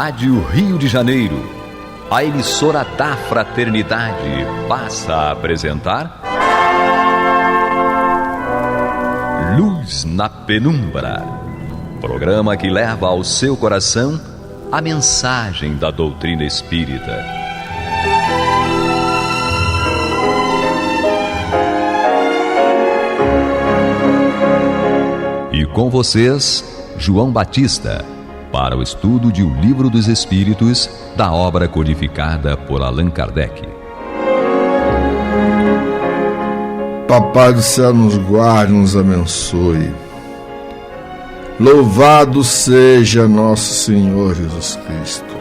Rádio Rio de Janeiro, a emissora da Fraternidade, passa a apresentar Luz na Penumbra, programa que leva ao seu coração a mensagem da doutrina espírita. E com vocês, João Batista, para o estudo de O Livro dos Espíritos, da obra codificada por Allan Kardec. Papai do céu nos guarde, nos abençoe. Louvado seja nosso Senhor Jesus Cristo.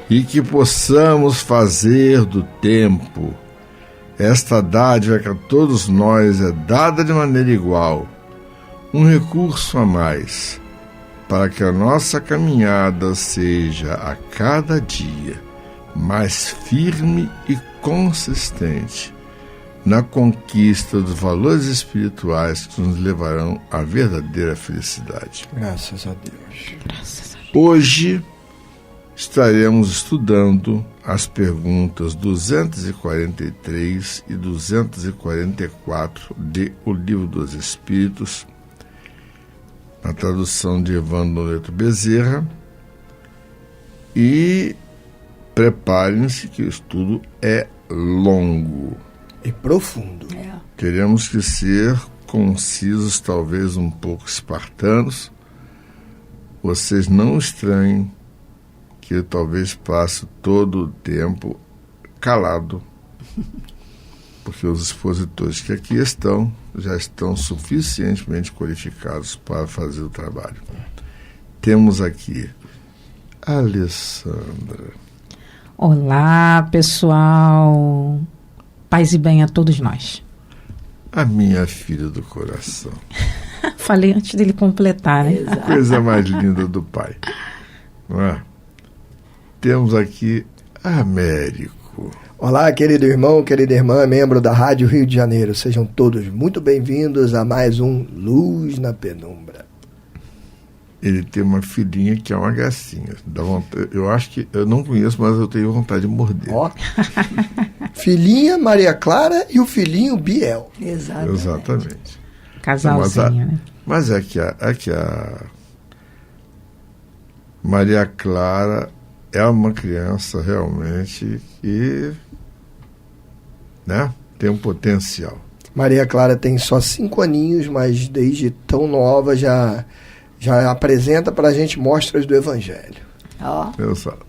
E que possamos fazer do tempo esta dádiva que a todos nós é dada de maneira igual, um recurso a mais, para que a nossa caminhada seja a cada dia mais firme e consistente na conquista dos valores espirituais que nos levarão à verdadeira felicidade. Graças a Deus. Graças a Deus. Hoje estaremos estudando as perguntas 243 e 244 de O Livro dos Espíritos, na tradução de Evandro Noleto Bezerra, e preparem-se que o estudo é longo e profundo. Teremos que ser concisos, talvez um pouco espartanos. Vocês não estranhem que eu talvez passe todo o tempo calado, porque os expositores que aqui estão já estão suficientemente qualificados para fazer o trabalho. Temos aqui a Alessandra. Olá, pessoal. Paz e bem a todos nós. A minha filha do coração. Falei antes dele completar, né? A coisa mais linda do pai. Não é? Temos aqui Américo. Olá, querido irmão, querida irmã, membro da Rádio Rio de Janeiro. Sejam todos muito bem-vindos a mais um Luz na Penumbra. Ele tem uma filhinha que é uma gracinha. Dá vontade, eu acho que, eu não conheço, mas eu tenho vontade de morder. Ó. Filhinha Maria Clara e o filhinho Biel. Exatamente. Casalzinho, né? Mas é que a Maria Clara é uma criança realmente que, né, tem um potencial. Maria Clara tem só 5 aninhos, mas desde tão nova já apresenta para a gente mostras do Evangelho. Exato.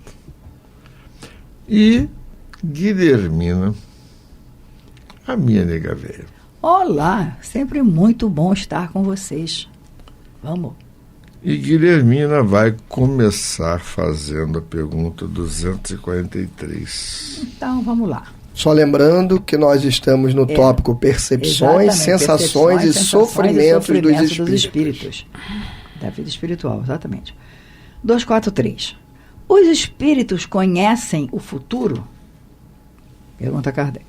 E Guilhermina, a minha nega velha. Olá, sempre muito bom estar com vocês. Vamos. E Guilhermina vai começar fazendo a pergunta 243. Então, vamos lá. Só lembrando que nós estamos no tópico percepções, sensações e sofrimentos dos espíritos. Da vida espiritual, exatamente. 243. Os espíritos conhecem o futuro? Pergunta Kardec.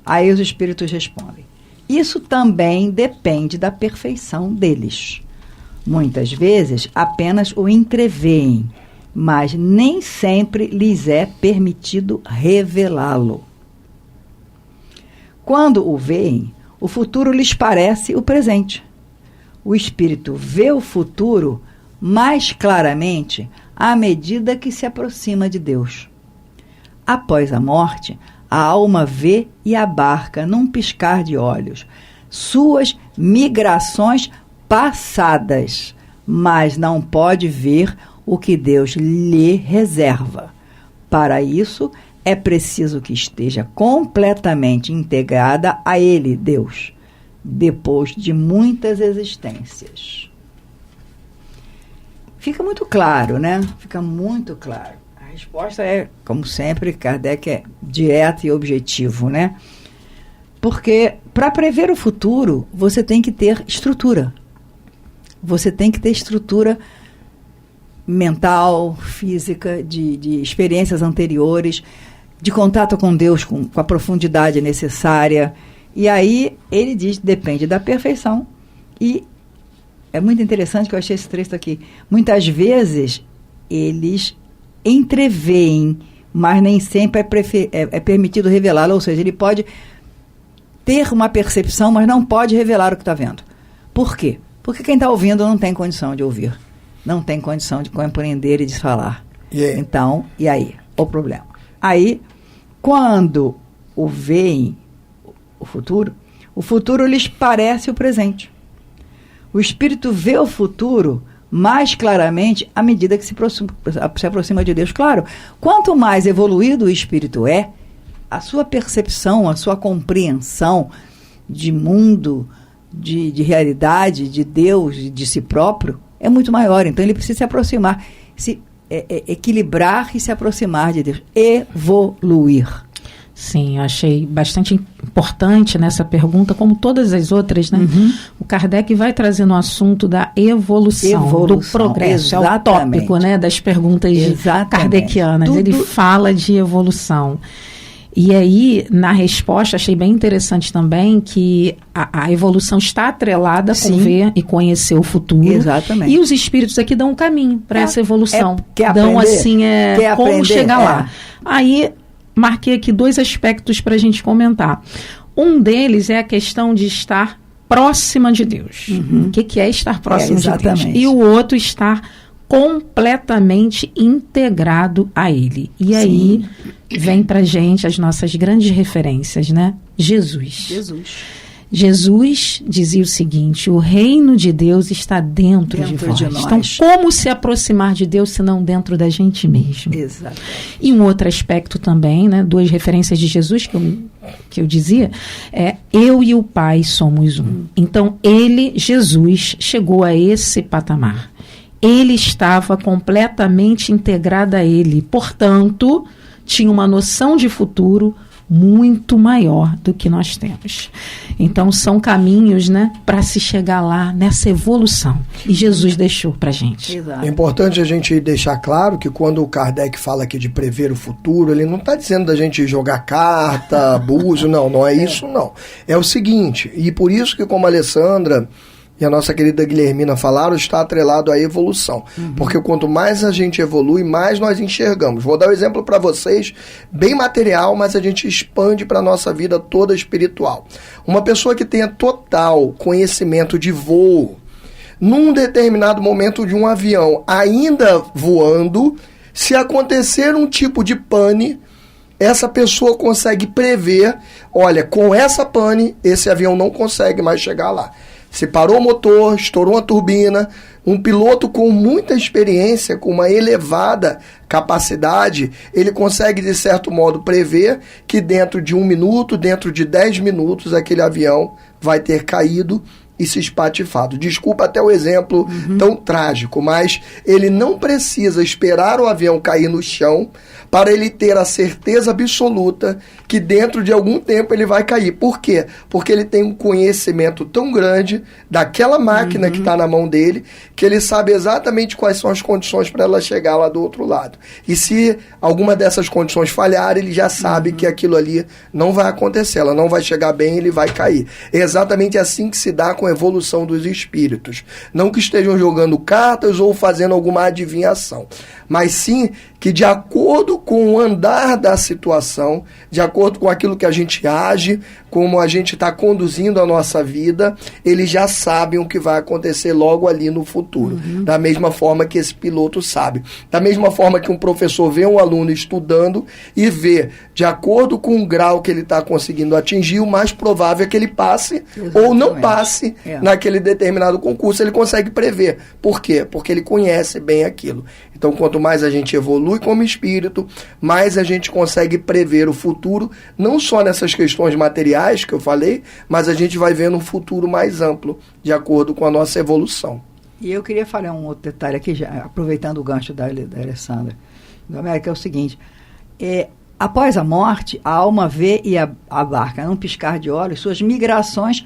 Aí os espíritos respondem: isso também depende da perfeição deles. Muitas vezes apenas o entreveem, mas nem sempre lhes é permitido revelá-lo. Quando o veem, o futuro lhes parece o presente. O espírito vê o futuro mais claramente à medida que se aproxima de Deus. Após a morte, a alma vê e abarca, num piscar de olhos, suas migrações passadas, mas não pode ver o que Deus lhe reserva. Para isso, é preciso que esteja completamente integrada a Ele, Deus, depois de muitas existências. Fica muito claro, né? Fica muito claro. A resposta é, como sempre, Kardec é direto e objetivo, né? Porque para prever o futuro, você tem que ter estrutura. Você tem que ter estrutura mental, física, de experiências anteriores, de contato com Deus com a profundidade necessária. E aí ele diz, depende da perfeição. E é muito interessante que eu achei esse trecho aqui. Muitas vezes eles entreveem, mas nem sempre é permitido revelá-la, ou seja, ele pode ter uma percepção, mas não pode revelar o que está vendo. Por quê? Porque quem está ouvindo não tem condição de ouvir, não tem condição de compreender e de falar. Então, e aí? O problema. Aí, quando veem o futuro lhes parece o presente. O espírito vê o futuro mais claramente à medida que se aproxima de Deus. Claro, quanto mais evoluído o espírito a sua percepção, a sua compreensão de mundo, de realidade, de Deus, de si próprio, é muito maior. Então ele precisa se aproximar, equilibrar e se aproximar de Deus, evoluir. Sim, eu achei bastante importante nessa pergunta, como todas as outras, né? O Kardec vai trazer no assunto da evolução, do progresso. Exatamente. É o tópico, né, das perguntas kardecianas. Ele fala de evolução. E aí, na resposta, achei bem interessante também que a evolução está atrelada com ver e conhecer o futuro. Exatamente. E os espíritos aqui dão um caminho para essa evolução. Dão assim, como chegar lá. Aí, marquei aqui 2 aspectos para a gente comentar. Um deles é a questão de estar próxima de Deus. O que é estar próximo de Deus? E o outro, estar completamente integrado a Ele. E aí vem para a gente as nossas grandes referências, né? Jesus dizia o seguinte: o reino de Deus está dentro de vós. Então, como se aproximar de Deus se não dentro da gente mesmo? Exato. E um outro aspecto também, né, 2 referências de Jesus que eu dizia, eu e o Pai somos um. Então, Jesus, chegou a esse patamar. Ele estava completamente integrado a Ele. Portanto, tinha uma noção de futuro muito maior do que nós temos. Então, são caminhos, né, para se chegar lá nessa evolução. E Jesus deixou para a gente. Exato. É importante a gente deixar claro que quando o Kardec fala aqui de prever o futuro, ele não está dizendo da gente jogar carta, búzio, não é isso, não. É o seguinte, e por isso que, como a Alessandra e a nossa querida Guilhermina falaram, está atrelado à evolução. Porque quanto mais a gente evolui, mais nós enxergamos. Vou dar um exemplo para vocês, bem material, mas a gente expande para a nossa vida toda espiritual. Uma pessoa que tenha total conhecimento de voo, num determinado momento de um avião, ainda voando, se acontecer um tipo de pane, essa pessoa consegue prever, olha, com essa pane, esse avião não consegue mais chegar lá. Se parou o motor, estourou uma turbina, um piloto com muita experiência, com uma elevada capacidade, ele consegue, de certo modo, prever que dentro de 1 minuto, dentro de 10 minutos, aquele avião vai ter caído e se espatifado. Desculpa até o exemplo tão trágico, mas ele não precisa esperar o avião cair no chão para ele ter a certeza absoluta que dentro de algum tempo ele vai cair. Por quê? Porque ele tem um conhecimento tão grande daquela máquina que está na mão dele, que ele sabe exatamente quais são as condições para ela chegar lá do outro lado. E se alguma dessas condições falhar, ele já sabe que aquilo ali não vai acontecer, ela não vai chegar bem, ele vai cair. É exatamente assim que se dá com a evolução dos espíritos. Não que estejam jogando cartas ou fazendo alguma adivinhação, mas sim que, de acordo com o andar da situação, de acordo com aquilo que a gente age, como a gente está conduzindo a nossa vida, eles já sabem o que vai acontecer logo ali no futuro. Da mesma forma que esse piloto sabe. Da mesma forma que um professor vê um aluno estudando e vê, de acordo com o grau que ele está conseguindo atingir, o mais provável é que ele passe ou não passe naquele determinado concurso. Ele consegue prever. Por quê? Porque ele conhece bem aquilo. Então, quanto mais a gente evolui como espírito, mais a gente consegue prever o futuro, não só nessas questões materiais que eu falei, mas a gente vai vendo um futuro mais amplo, de acordo com a nossa evolução. E eu queria falar um outro detalhe aqui, já, aproveitando o gancho da Alessandra, que é o seguinte: após a morte, a alma vê e abarca, num piscar de olhos, suas migrações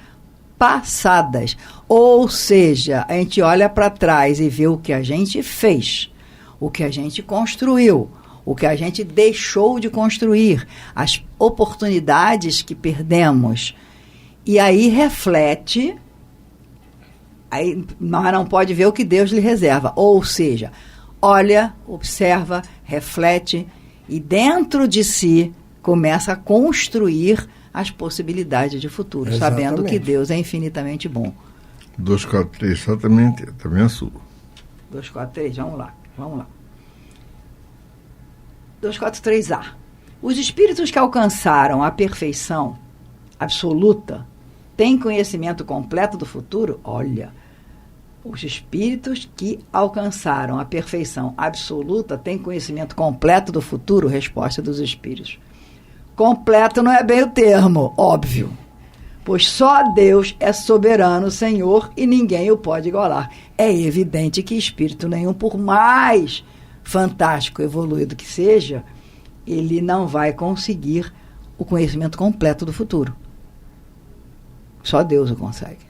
passadas. Ou seja, a gente olha para trás e vê o que a gente fez, o que a gente construiu, o que a gente deixou de construir, as oportunidades que perdemos. E aí reflete, aí nós não pode ver o que Deus lhe reserva. Ou seja, olha, observa, reflete e dentro de si começa a construir as possibilidades de futuro, Exatamente. sabendo que Deus é infinitamente bom. 243, só também é sua. 243, vamos lá. 243A. Os espíritos que alcançaram a perfeição absoluta têm conhecimento completo do futuro? Olha, os espíritos que alcançaram a perfeição absoluta têm conhecimento completo do futuro? Resposta dos espíritos. Completo não é bem o termo, óbvio. Pois só Deus é soberano, Senhor, e ninguém o pode igualar. É evidente que espírito nenhum, por mais fantástico, evoluído que seja, ele não vai conseguir o conhecimento completo do futuro. Só Deus o consegue.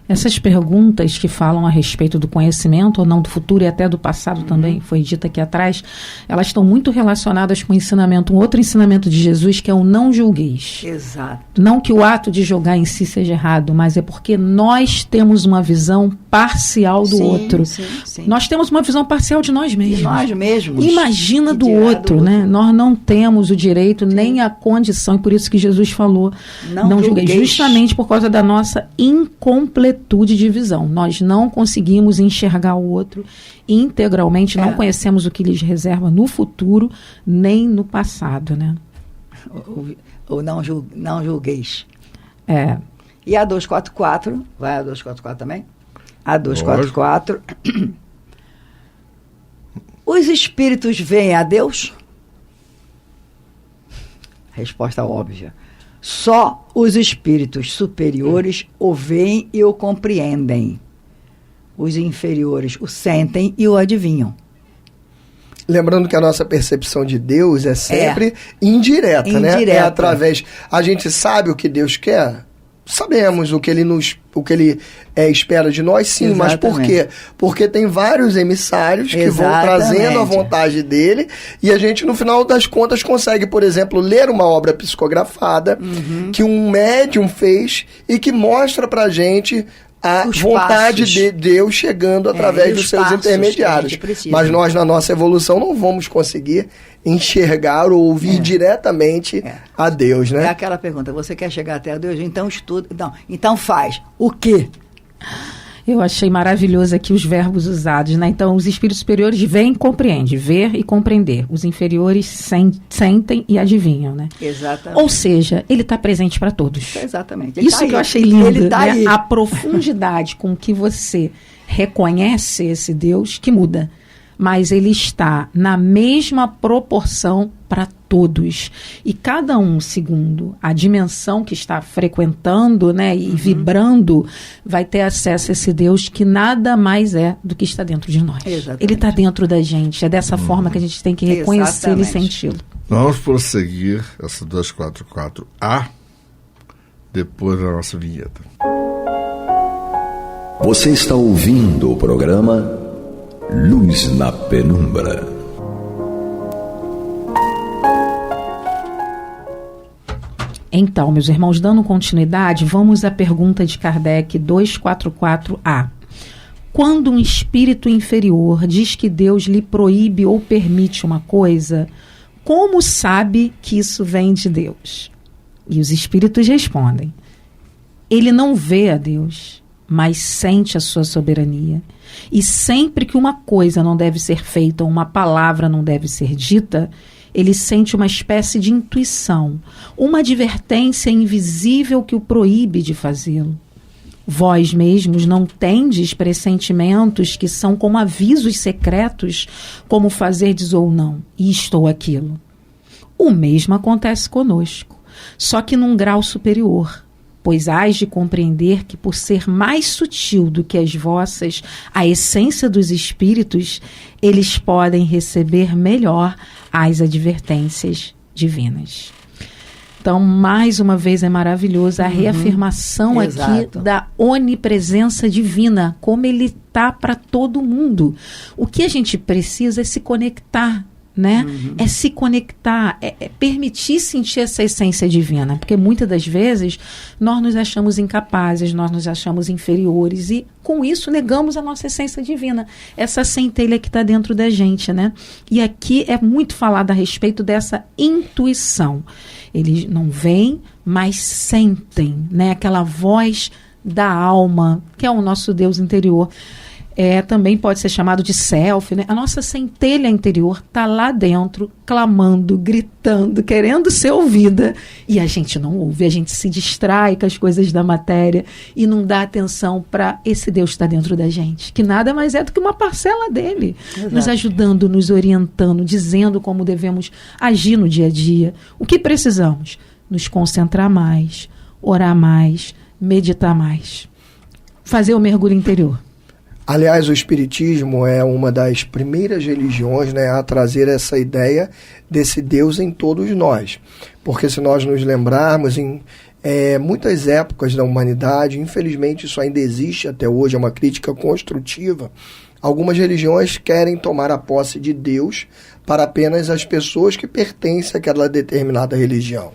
Essas perguntas que falam a respeito do conhecimento ou não do futuro e até do passado também, foi dita aqui atrás, elas estão muito relacionadas com o ensinamento, um outro ensinamento de Jesus, que é o não julgueis. Exato. Não que o ato de julgar em si seja errado, mas é porque nós temos uma visão parcial do outro. Sim. Nós temos uma visão parcial de nós mesmos. De nós mesmos. Imagina Que do dirá outro, do né? outro. Nós não temos o direito nem a condição, e por isso que Jesus falou, não julgueis, justamente por causa da nossa incompletude de visão. Nós não conseguimos enxergar o outro integralmente, não conhecemos o que lhes reserva no futuro, nem no passado, né? Ou não julgueis. É. E a 244, vai a 244 também? A 244. Os espíritos veem a Deus? Resposta óbvia. Só os espíritos superiores o veem e o compreendem. Os inferiores o sentem e o adivinham. Lembrando que a nossa percepção de Deus é sempre indireta, né? É através... A gente sabe o que Deus quer? Sabemos o que ele espera de nós, sim. Exatamente. Mas por quê? Porque tem vários emissários que vão trazendo a vontade dele e a gente, no final das contas, consegue, por exemplo, ler uma obra psicografada que um médium fez e que mostra pra gente a vontade de Deus chegando através dos seus intermediários. Mas nós, na nossa evolução, não vamos conseguir enxergar ou ouvir diretamente a Deus, né? É aquela pergunta, você quer chegar até a Deus? Então estuda. Não, então faz. O quê? Eu achei maravilhoso aqui os verbos usados, né? Então, os espíritos superiores veem e compreendem, ver e compreender. Os inferiores sentem e adivinham, né? Exatamente. Ou seja, ele está presente para todos. Exatamente. Isso que eu achei lindo, ele tá né? aí. A profundidade com que você reconhece esse Deus que muda. Mas ele está na mesma proporção para todos. E cada um, segundo a dimensão que está frequentando, né, e vibrando, vai ter acesso a esse Deus que nada mais é do que está dentro de nós. Exatamente. Ele está dentro da gente. É dessa forma que a gente tem que reconhecê-lo e senti-lo. Vamos prosseguir essa 244A depois da nossa vinheta. Você está ouvindo o programa Luz na Penumbra. Então, meus irmãos, dando continuidade, vamos à pergunta de Kardec 244A. Quando um espírito inferior diz que Deus lhe proíbe ou permite uma coisa, como sabe que isso vem de Deus? E os espíritos respondem: ele não vê a Deus, mas sente a sua soberania. E sempre que uma coisa não deve ser feita ou uma palavra não deve ser dita, ele sente uma espécie de intuição, uma advertência invisível que o proíbe de fazê-lo. Vós mesmos não tendes pressentimentos que são como avisos secretos, como fazerdes ou não, isto ou aquilo. O mesmo acontece conosco, só que num grau superior. Pois hás de compreender que, por ser mais sutil do que as vossas, a essência dos espíritos, eles podem receber melhor as advertências divinas. Então, mais uma vez, é maravilhoso a reafirmação aqui da onipresença divina, como ele está para todo mundo. O que a gente precisa é se conectar, né? É se conectar, é permitir sentir essa essência divina, porque muitas das vezes nós nos achamos incapazes, nós nos achamos inferiores e com isso negamos a nossa essência divina, essa centelha que está dentro da gente, né? E aqui é muito falado a respeito dessa intuição. Eles não veem, mas sentem, né? Aquela voz da alma, que é o nosso Deus interior. Também pode ser chamado de self, né? A nossa centelha interior está lá dentro, clamando, gritando, querendo ser ouvida. E a gente não ouve, a gente se distrai com as coisas da matéria e não dá atenção para esse Deus que está dentro da gente, que nada mais é do que uma parcela dele, nos ajudando, nos orientando, dizendo como devemos agir no dia a dia. O que precisamos? Nos concentrar mais, orar mais, meditar mais, fazer o mergulho interior. Aliás, o Espiritismo é uma das primeiras religiões, né, a trazer essa ideia desse Deus em todos nós. Porque se nós nos lembrarmos, em muitas épocas da humanidade, infelizmente isso ainda existe até hoje, é uma crítica construtiva, algumas religiões querem tomar a posse de Deus para apenas as pessoas que pertencem àquela determinada religião.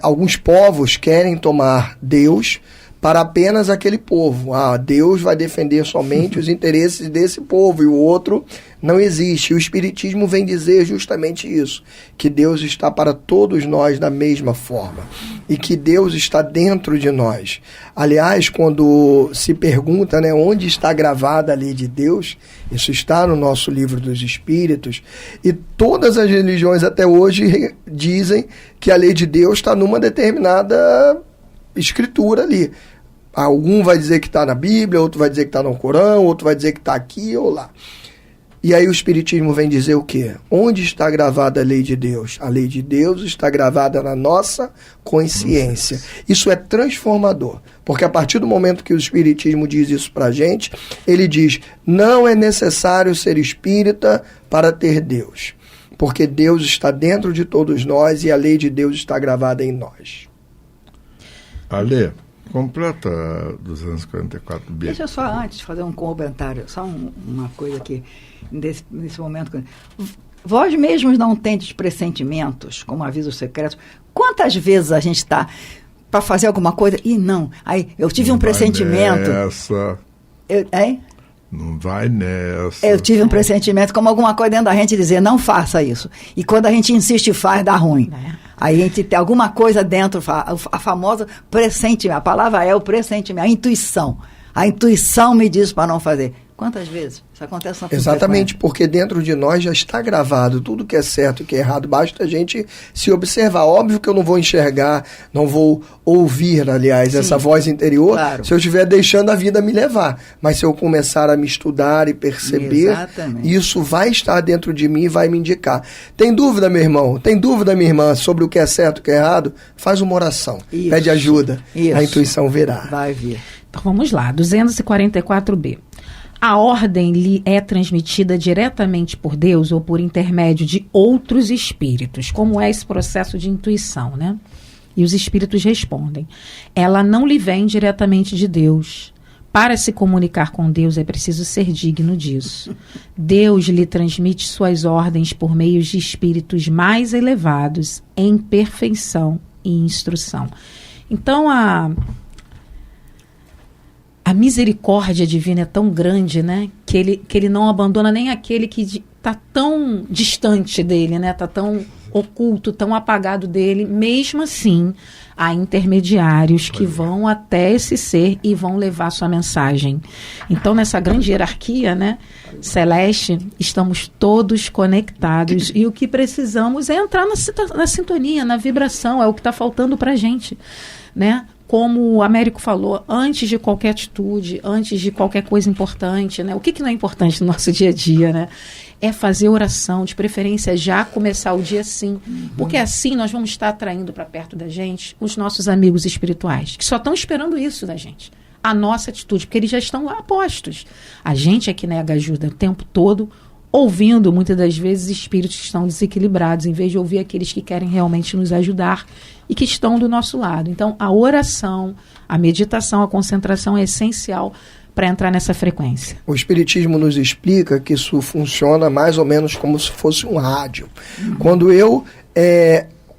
Alguns povos querem tomar Deus para apenas aquele povo. Deus vai defender somente os interesses desse povo e o outro não existe. O Espiritismo vem dizer justamente isso, que Deus está para todos nós da mesma forma e que Deus está dentro de nós. Aliás, quando se pergunta, né, onde está gravada a lei de Deus, isso está no nosso livro dos Espíritos, e todas as religiões até hoje dizem que a lei de Deus está numa determinada escritura ali. Algum vai dizer que está na Bíblia, outro vai dizer que está no Corão, outro vai dizer que está aqui ou lá. E aí o Espiritismo vem dizer o quê? Onde está gravada a lei de Deus? A lei de Deus está gravada na nossa consciência. Isso é transformador, porque a partir do momento que o Espiritismo diz isso para a gente, ele diz, não é necessário ser espírita para ter Deus, porque Deus está dentro de todos nós e a lei de Deus está gravada em nós. Ale, completa 244B. Deixa eu só antes fazer um comentário, só uma coisa aqui, nesse momento. Vós mesmos não tendes pressentimentos, como aviso secreto. Quantas vezes a gente está para fazer alguma coisa e não? Aí eu tive um pressentimento. Não vai nessa. Eu tive um pressentimento, como alguma coisa dentro da gente dizer, não faça isso. E quando a gente insiste e faz, dá ruim. Aí a gente tem alguma coisa dentro, a famosa pressentimento. A palavra é o pressentimento, a intuição. A intuição me diz para não fazer. Quantas vezes isso acontece na Exatamente, porque dentro de nós já está gravado tudo que é certo e que é errado, basta a gente se observar. Óbvio que eu não vou enxergar, não vou ouvir, aliás, essa voz interior, claro, se eu estiver deixando a vida me levar. Mas se eu começar a me estudar e perceber, isso vai estar dentro de mim e vai me indicar. Tem dúvida, meu irmão? Tem dúvida, minha irmã, sobre o que é certo e o que é errado? Faz uma oração, pede ajuda, a intuição virá. Vai vir. Então vamos lá, 244B. A ordem lhe é transmitida diretamente por Deus ou por intermédio de outros espíritos. Como é esse processo de intuição, né? E os espíritos respondem. Ela não lhe vem diretamente de Deus. Para se comunicar com Deus é preciso ser digno disso. Deus lhe transmite suas ordens por meio de espíritos mais elevados em perfeição e instrução. Então, a misericórdia divina é tão grande, né, que ele não abandona nem aquele que está tão distante dele, né, está tão oculto, tão apagado dele. Mesmo assim, há intermediários que vão até esse ser e vão levar sua mensagem. Então, nessa grande hierarquia, né, celeste, estamos todos conectados e o que precisamos é entrar na sintonia, na vibração, é o que está faltando para a gente, né? Como o Américo falou, antes de qualquer atitude, antes de qualquer coisa importante, né? O que não é importante no nosso dia a dia, né? É fazer oração, de preferência já começar o dia assim. Porque assim nós vamos estar atraindo para perto da gente os nossos amigos espirituais, que só estão esperando isso da gente. A nossa atitude, porque eles já estão lá postos. A gente é que nega ajuda o tempo todo, ouvindo muitas das vezes espíritos que estão desequilibrados, em vez de ouvir aqueles que querem realmente nos ajudar e que estão do nosso lado. Então, a oração, a meditação, a concentração é essencial para entrar nessa frequência. O Espiritismo nos explica que isso funciona mais ou menos como se fosse um rádio. Quando eu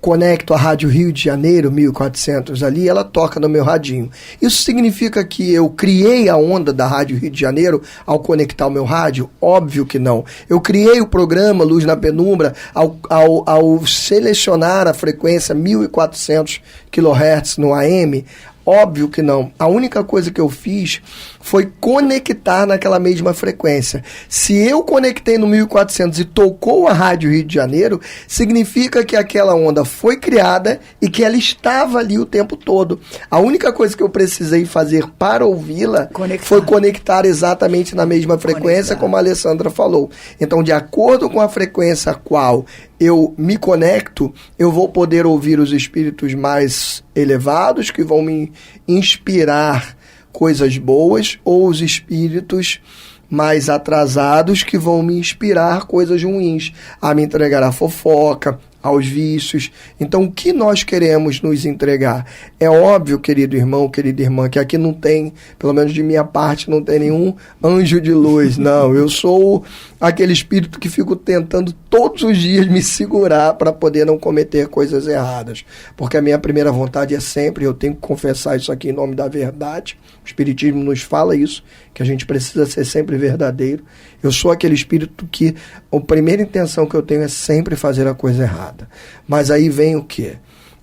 conecto a Rádio Rio de Janeiro, 1400 ali, ela toca no meu radinho. Isso significa que eu criei a onda da Rádio Rio de Janeiro ao conectar o meu rádio? Óbvio que não. Eu criei o programa Luz na Penumbra ao selecionar a frequência 1400 kHz no AM? Óbvio que não. A única coisa que eu fiz foi conectar naquela mesma frequência. Se eu conectei no 1400 e tocou a Rádio Rio de Janeiro, significa que aquela onda foi criada e que ela estava ali o tempo todo. A única coisa que eu precisei fazer para ouvi-la foi conectar exatamente na mesma frequência, como a Alessandra falou. Então, de acordo com a frequência a qual eu me conecto, eu vou poder ouvir os espíritos mais elevados que vão me inspirar coisas boas, ou os espíritos mais atrasados que vão me inspirar coisas ruins, a me entregar a fofoca, aos vícios. Então, o que nós queremos nos entregar? É óbvio, querido irmão, querida irmã, que aqui não tem, pelo menos de minha parte, não tem nenhum anjo de luz. Não, eu sou aquele espírito que fico tentando todos os dias me segurar para poder não cometer coisas erradas. Porque a minha primeira vontade é sempre, eu tenho que confessar isso aqui em nome da verdade, o Espiritismo nos fala isso, que a gente precisa ser sempre verdadeiro. Eu sou aquele espírito que a primeira intenção que eu tenho é sempre fazer a coisa errada. Mas aí vem o quê?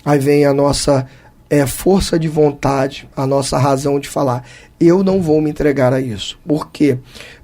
Aí vem a nossa força de vontade, a nossa razão de falar. Eu não vou me entregar a isso. Por quê?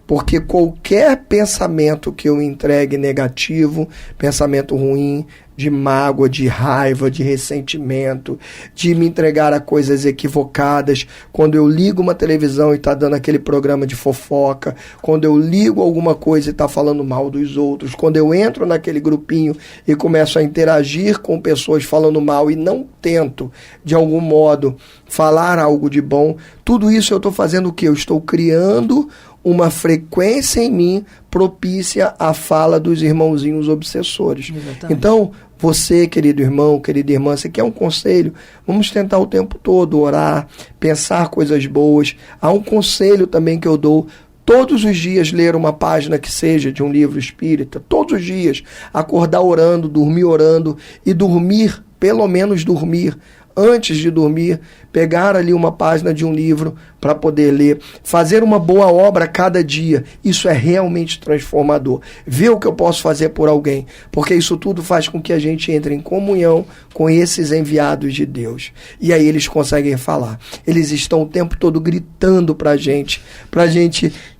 Porque qualquer pensamento que eu entregue negativo, pensamento ruim, de mágoa, de raiva, de ressentimento, de me entregar a coisas equivocadas, quando eu ligo uma televisão e está dando aquele programa de fofoca, quando eu ligo alguma coisa e está falando mal dos outros, quando eu entro naquele grupinho e começo a interagir com pessoas falando mal e não tento, de algum modo, falar algo de bom, tudo isso eu estou fazendo o quê? Eu estou criando uma frequência em mim propícia à fala dos irmãozinhos obsessores. Exatamente. Então, você, querido irmão, querida irmã, você quer um conselho? Vamos tentar o tempo todo orar, pensar coisas boas. Há um conselho também que eu dou: todos os dias ler uma página que seja de um livro espírita, todos os dias, acordar orando, dormir orando e dormir, pelo menos dormir, antes de dormir, pegar ali uma página de um livro para poder ler, fazer uma boa obra cada dia. Isso é realmente transformador. Ver o que eu posso fazer por alguém, porque isso tudo faz com que a gente entre em comunhão com esses enviados de Deus. E aí eles conseguem falar. Eles estão o tempo todo gritando pra gente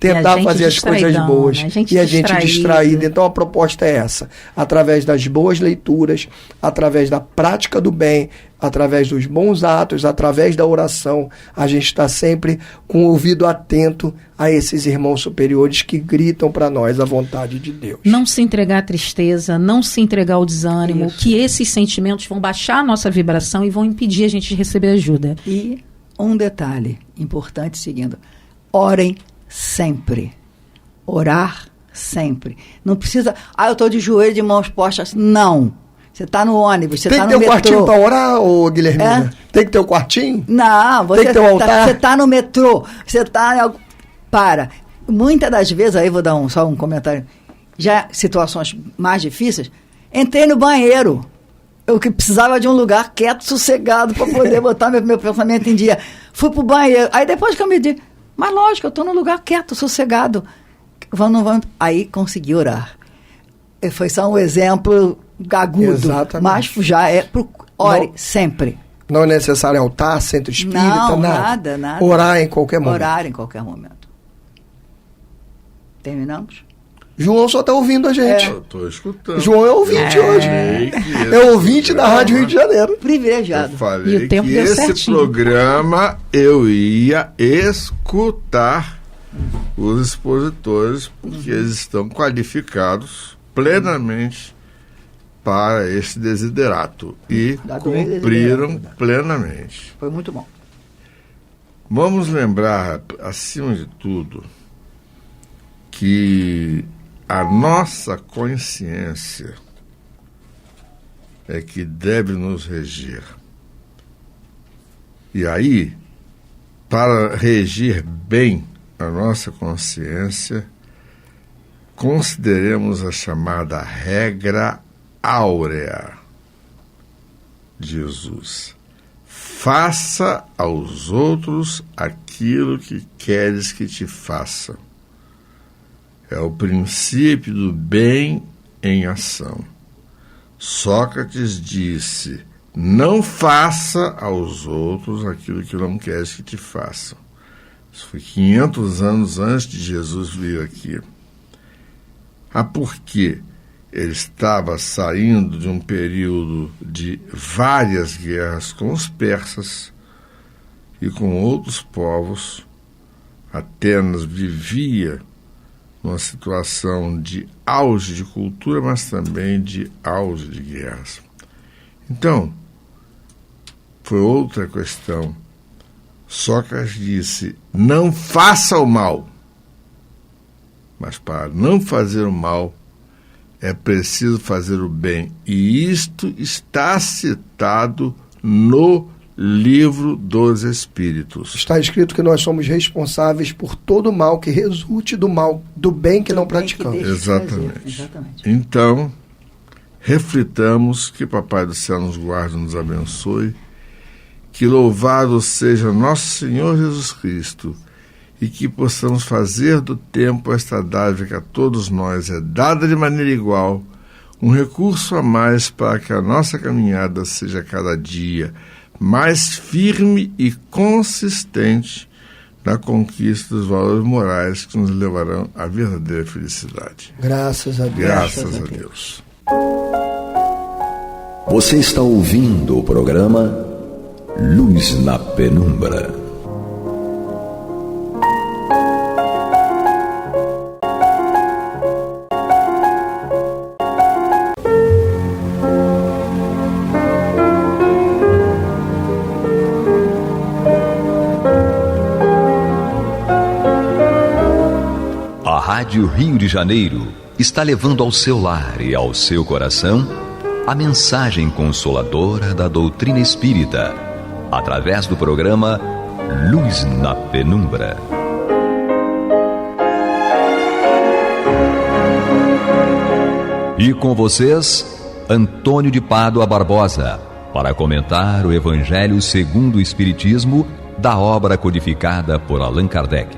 tentar fazer as coisas boas. Né? E a gente distraída. Então a proposta é essa: através das boas leituras, através da prática do bem, através dos bons atos, através da oração, a gente está sempre com o ouvido atento a esses irmãos superiores que gritam para nós a vontade de Deus. Não se entregar à tristeza, não se entregar ao desânimo, que esses sentimentos vão baixar a nossa vibração e vão impedir a gente de receber ajuda. E um detalhe importante seguindo: orem sempre. Orar sempre. Não precisa, eu estou de joelho, de mãos postas. Não. Você está no ônibus, você está no metrô. Tem que ter um quartinho para orar, ô Guilhermina? Tem que ter um quartinho? Não, você tem que ter um altar? Você está no metrô, você está... Para. Muitas das vezes, aí vou dar só um comentário, já situações mais difíceis, entrei no banheiro. Eu que precisava de um lugar quieto, sossegado, para poder botar meu pensamento em dia. Fui pro banheiro. Aí depois que eu me disse, mas lógico, eu estou num lugar quieto, sossegado. Vamos. Aí consegui orar. Foi só um exemplo agudo. Exatamente. Mas já ore sempre. Não é necessário altar, centro espírita, nada. Nada. Orar em qualquer momento. Orar em qualquer momento. Terminamos? João só está ouvindo a gente. Eu estou escutando. João é ouvinte hoje. É ouvinte da Rádio Rio de Janeiro. Privilegiado. Eu falei que esse programa eu ia escutar os expositores, porque eles estão qualificados plenamente para esse desiderato e cumpriram plenamente. Foi muito bom. Vamos lembrar, acima de tudo, que a nossa consciência é que deve nos regir. E aí, para regir bem a nossa consciência, consideremos a chamada regra áurea de Jesus. Faça aos outros aquilo que queres que te façam. É o princípio do bem em ação. Sócrates disse: não faça aos outros aquilo que não queres que te façam. Isso foi 500 anos antes de Jesus vir aqui. Por quê? Ele estava saindo de um período de várias guerras com os persas e com outros povos. Atenas vivia numa situação de auge de cultura, mas também de auge de guerras. Então, foi outra questão. Sócrates disse: não faça o mal. Mas para não fazer o mal, é preciso fazer o bem. E isto está citado no Livro dos Espíritos. Está escrito que nós somos responsáveis por todo o mal que resulte do mal, do bem que não praticamos. Exatamente. Então, reflitamos, que Papai do Céu nos guarde e nos abençoe, que louvado seja nosso Senhor Jesus Cristo, e que possamos fazer do tempo esta dádiva que a todos nós é dada de maneira igual, um recurso a mais para que a nossa caminhada seja cada dia mais firme e consistente na conquista dos valores morais que nos levarão à verdadeira felicidade. Graças a Deus. Graças a Deus. Você está ouvindo o programa Luz na Penumbra. A Rádio Rio de Janeiro está levando ao seu lar e ao seu coração a mensagem consoladora da doutrina espírita, através do programa Luz na Penumbra. E com vocês, Antônio de Pádua Barbosa, para comentar o Evangelho segundo o Espiritismo, da obra codificada por Allan Kardec.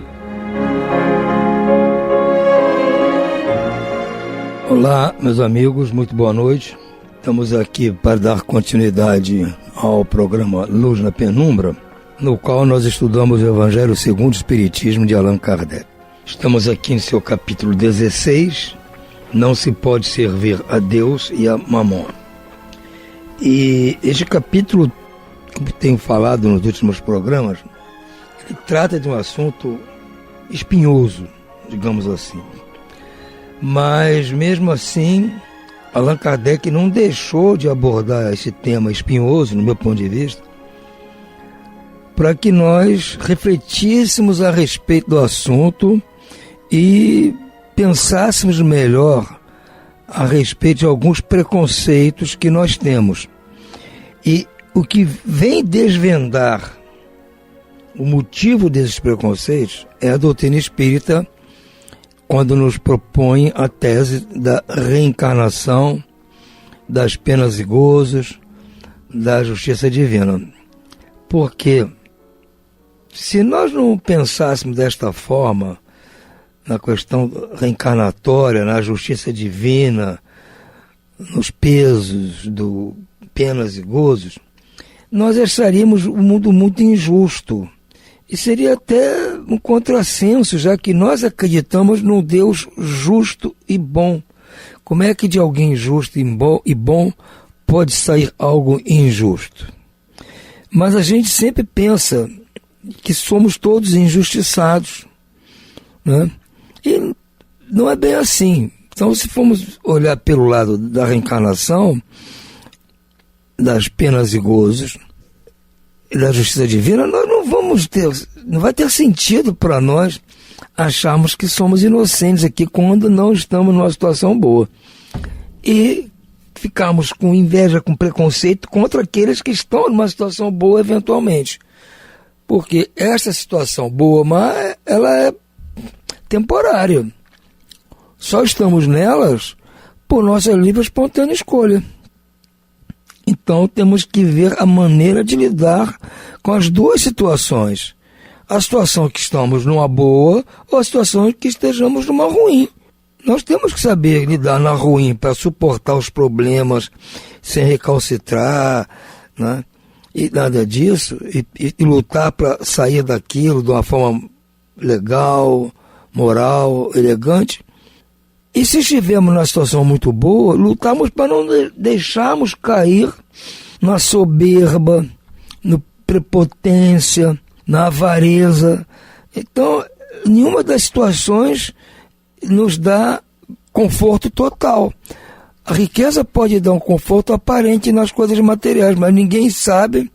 Olá, meus amigos, muito boa noite. Estamos aqui para dar continuidade ao programa Luz na Penumbra, no qual nós estudamos o Evangelho segundo o Espiritismo de Allan Kardec. Estamos aqui em seu capítulo 16, Não se pode servir a Deus e a Mamon. E este capítulo, como tenho falado nos últimos programas, ele trata de um assunto espinhoso, digamos assim. Mas, mesmo assim, Allan Kardec não deixou de abordar esse tema espinhoso, no meu ponto de vista, para que nós refletíssemos a respeito do assunto e pensássemos melhor a respeito de alguns preconceitos que nós temos. E o que vem desvendar o motivo desses preconceitos é a doutrina espírita, quando nos propõe a tese da reencarnação, das penas e gozos, da justiça divina. Porque se nós não pensássemos desta forma, na questão reencarnatória, na justiça divina, nos pesos do penas e gozos, nós acharíamos o mundo muito injusto. E seria até um contrassenso, já que nós acreditamos num Deus justo e bom. Como é que de alguém justo e bom pode sair algo injusto? Mas a gente sempre pensa que somos todos injustiçados, né? E não é bem assim. Então, se formos olhar pelo lado da reencarnação, das penas e gozos, e da justiça divina, nós não vai ter sentido para nós acharmos que somos inocentes aqui quando não estamos numa situação boa. E ficarmos com inveja, com preconceito contra aqueles que estão numa situação boa eventualmente. Porque essa situação boa, mas ela é temporária. Só estamos nelas por nossa livre e espontânea escolha. Então temos que ver a maneira de lidar com as duas situações. A situação que estamos numa boa ou a situação que estejamos numa ruim. Nós temos que saber lidar na ruim para suportar os problemas sem recalcitrar, né? E nada disso, e lutar para sair daquilo de uma forma legal, moral, elegante. E se estivermos numa situação muito boa, lutamos para não deixarmos cair na soberba, na prepotência, na avareza. Então, nenhuma das situações nos dá conforto total. A riqueza pode dar um conforto aparente nas coisas materiais, mas ninguém sabe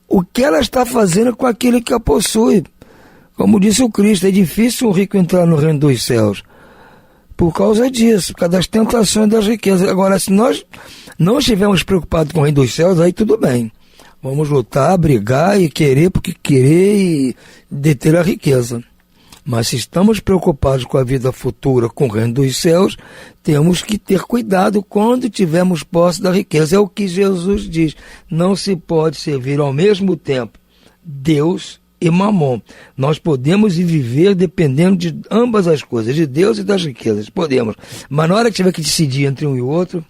o que ela está fazendo com aquele que a possui. Como disse o Cristo, é difícil um rico entrar no reino dos céus. Por causa disso, por causa das tentações das riquezas. Agora, se nós não estivermos preocupados com o reino dos céus, aí tudo bem. Vamos lutar, brigar e querer porque querer e deter a riqueza. Mas se estamos preocupados com a vida futura, com o reino dos céus, temos que ter cuidado quando tivermos posse da riqueza. É o que Jesus diz. Não se pode servir ao mesmo tempo Deus e Mamon. Nós podemos viver dependendo de ambas as coisas, de Deus e das riquezas. Podemos. Mas na hora que tiver que decidir entre um e o outro,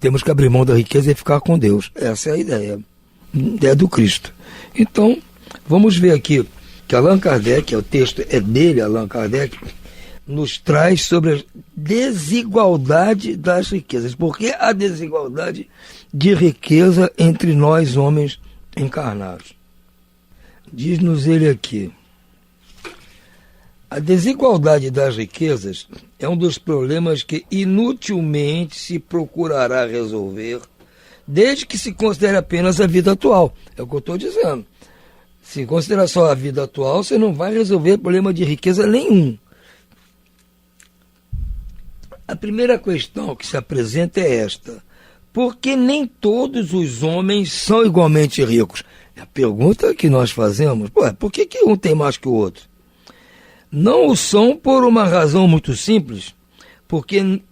temos que abrir mão da riqueza e ficar com Deus. Essa é a ideia. É do Cristo. Então, vamos ver aqui que Allan Kardec, o texto é dele, Allan Kardec, nos traz sobre a desigualdade das riquezas. Por que a desigualdade de riqueza entre nós, homens encarnados? Diz-nos ele aqui: a desigualdade das riquezas é um dos problemas que inutilmente se procurará resolver, desde que se considere apenas a vida atual. É o que eu estou dizendo. Se considerar só a vida atual, você não vai resolver problema de riqueza nenhum. A primeira questão que se apresenta é esta: por que nem todos os homens são igualmente ricos? É a pergunta que nós fazemos. Por que um tem mais que o outro? Não o são por uma razão muito simples, porque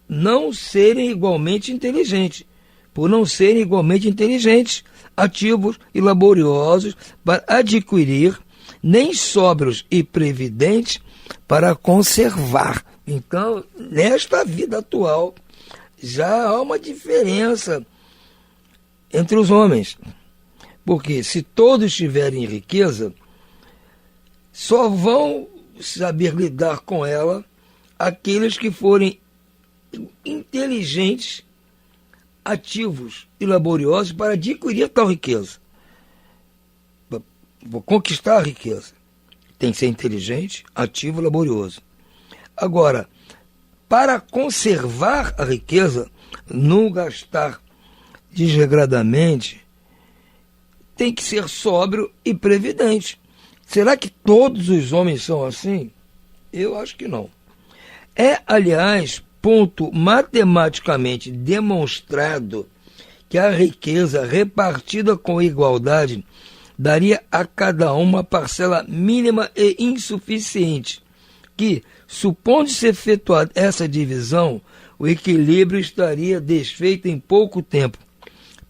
não serem igualmente inteligentes. Por não serem igualmente inteligentes, ativos e laboriosos para adquirir, nem sóbrios e previdentes para conservar. Então, nesta vida atual, já há uma diferença entre os homens. Porque se todos tiverem riqueza, só vão saber lidar com ela aqueles que forem inteligentes, ativos e laboriosos para adquirir tal riqueza. Vou conquistar a riqueza. Tem que ser inteligente, ativo e laborioso. Agora, para conservar a riqueza, não gastar desregradamente, tem que ser sóbrio e previdente. Será que todos os homens são assim? Eu acho que não. É, aliás, ponto matematicamente demonstrado que a riqueza repartida com igualdade daria a cada um uma parcela mínima e insuficiente, que, supondo-se efetuada essa divisão, o equilíbrio estaria desfeito em pouco tempo,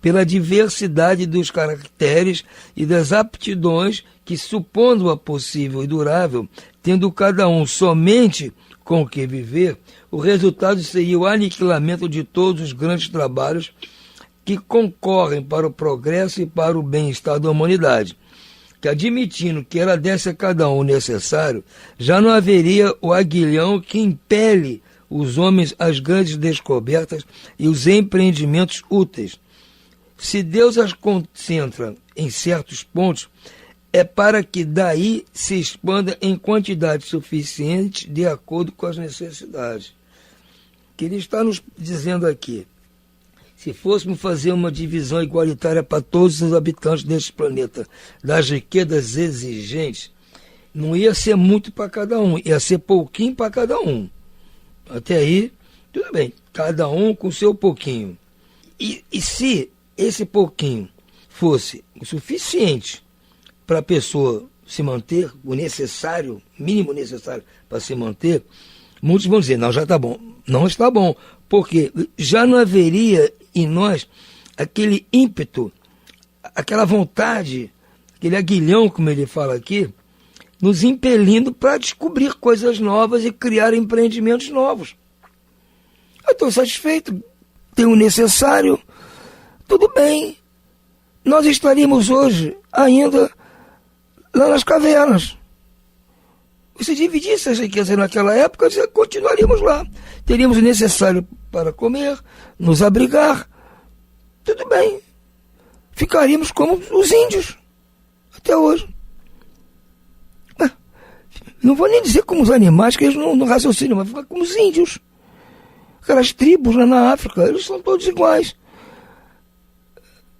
pela diversidade dos caracteres e das aptidões que, supondo-a possível e durável, tendo cada um somente com o que viver, o resultado seria o aniquilamento de todos os grandes trabalhos que concorrem para o progresso e para o bem-estar da humanidade, que, admitindo que ela desse a cada um necessário, já não haveria o aguilhão que impele os homens às grandes descobertas e os empreendimentos úteis. Se Deus as concentra em certos pontos, é para que daí se expanda em quantidade suficiente de acordo com as necessidades. Que ele está nos dizendo aqui: se fôssemos fazer uma divisão igualitária para todos os habitantes deste planeta, das riquezas exigentes, não ia ser muito para cada um, ia ser pouquinho para cada um. Até aí, tudo bem, cada um com o seu pouquinho. E se esse pouquinho fosse o suficiente para a pessoa se manter, o necessário, mínimo necessário para se manter, muitos vão dizer, não, já está bom. Não está bom, porque já não haveria em nós aquele ímpeto, aquela vontade, aquele aguilhão, como ele fala aqui, nos impelindo para descobrir coisas novas e criar empreendimentos novos. Eu estou satisfeito, tenho o necessário, tudo bem. Nós estaríamos hoje ainda lá nas cavernas. Se dividisse as riquezas naquela época, continuaríamos lá. Teríamos o necessário para comer, nos abrigar, tudo bem. Ficaríamos como os índios, até hoje. Não vou nem dizer como os animais, que eles não raciocinam, mas ficar como os índios. Aquelas tribos lá na África, eles são todos iguais.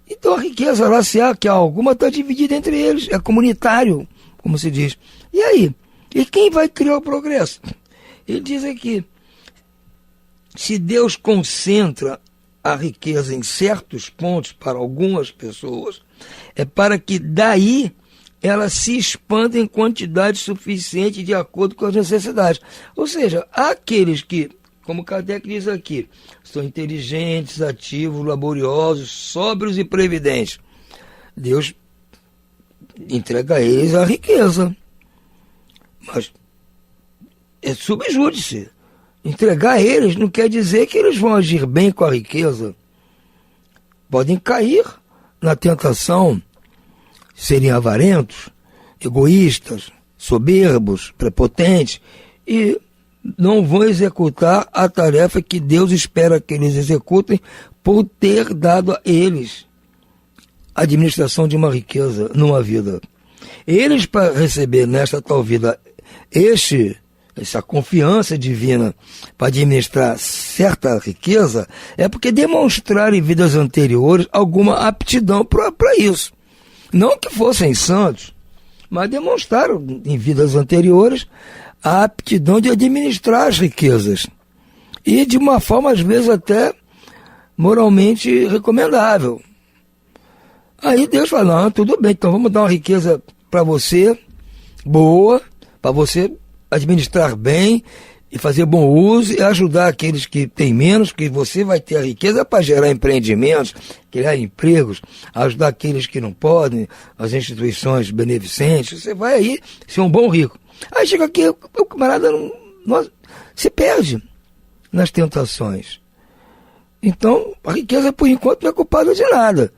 Então a riqueza lá, se há que há alguma, está dividida entre eles. É comunitário, como se diz. E aí? E quem vai criar o progresso? Ele diz aqui, se Deus concentra a riqueza em certos pontos para algumas pessoas, é para que daí ela se expanda em quantidade suficiente de acordo com as necessidades. Ou seja, há aqueles que, como Kardec diz aqui, são inteligentes, ativos, laboriosos, sóbrios e previdentes. Deus entrega a eles a riqueza. Mas é subjúdice. Entregar a eles não quer dizer que eles vão agir bem com a riqueza. Podem cair na tentação, serem avarentos, egoístas, soberbos, prepotentes, e não vão executar a tarefa que Deus espera que eles executem por ter dado a eles a administração de uma riqueza numa vida. Eles, para receber nesta tal vida essa confiança divina para administrar certa riqueza, é porque demonstraram em vidas anteriores alguma aptidão para isso. Não que fossem santos, mas demonstraram em vidas anteriores a aptidão de administrar as riquezas. E de uma forma, às vezes, até moralmente recomendável. Aí Deus fala, não, tudo bem, então vamos dar uma riqueza para você, boa, para você administrar bem e fazer bom uso e ajudar aqueles que têm menos, porque você vai ter a riqueza para gerar empreendimentos, criar empregos, ajudar aqueles que não podem, as instituições beneficentes, você vai aí ser um bom rico. Aí chega aqui, o camarada se perde nas tentações. Então, a riqueza, por enquanto, não é culpada de nada.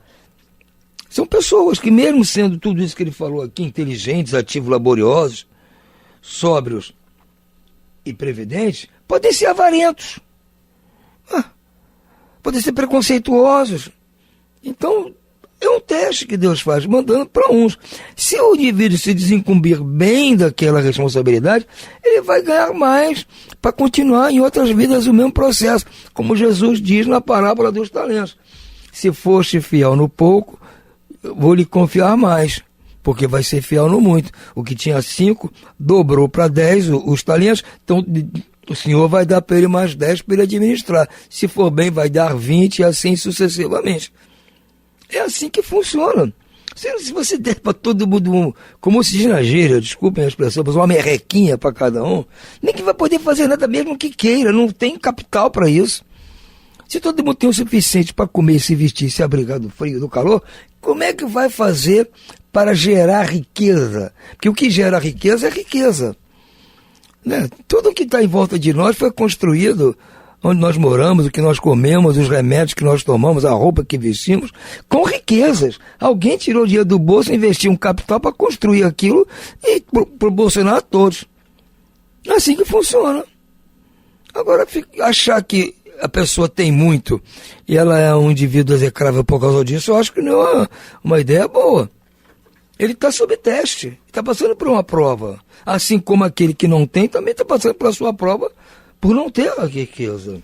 São pessoas que, mesmo sendo tudo isso que ele falou aqui, inteligentes, ativos, laboriosos, sóbrios e previdentes, podem ser avarentos, podem ser preconceituosos. Então, é um teste que Deus faz, mandando para uns. Se o indivíduo se desincumbir bem daquela responsabilidade, ele vai ganhar mais para continuar em outras vidas o mesmo processo, como Jesus diz na parábola dos talentos. Se foste fiel no pouco, vou lhe confiar mais, porque vai ser fiel no muito. O que tinha 5, dobrou para 10 os talentos, então o Senhor vai dar para ele mais 10 para ele administrar. Se for bem, vai dar 20 e assim sucessivamente. É assim que funciona. Se você der para todo mundo, como se diz na gíria, desculpem a expressão, mas uma merrequinha para cada um, ninguém vai poder fazer nada mesmo que queira, não tem capital para isso. Se todo mundo tem o suficiente para comer, se vestir, se abrigar do frio, do calor, como é que vai fazer para gerar riqueza? Porque o que gera riqueza é riqueza. Né? Tudo que está em volta de nós foi construído, onde nós moramos, o que nós comemos, os remédios que nós tomamos, a roupa que vestimos, com riquezas. Alguém tirou o dinheiro do bolso e investiu um capital para construir aquilo e proporcionar a todos. É assim que funciona. Agora, achar que a pessoa tem muito e ela é um indivíduo execrável por causa disso, eu acho que não é uma ideia boa. Ele está sob teste, está passando por uma prova. Assim como aquele que não tem, também está passando pela sua prova por não ter a riqueza.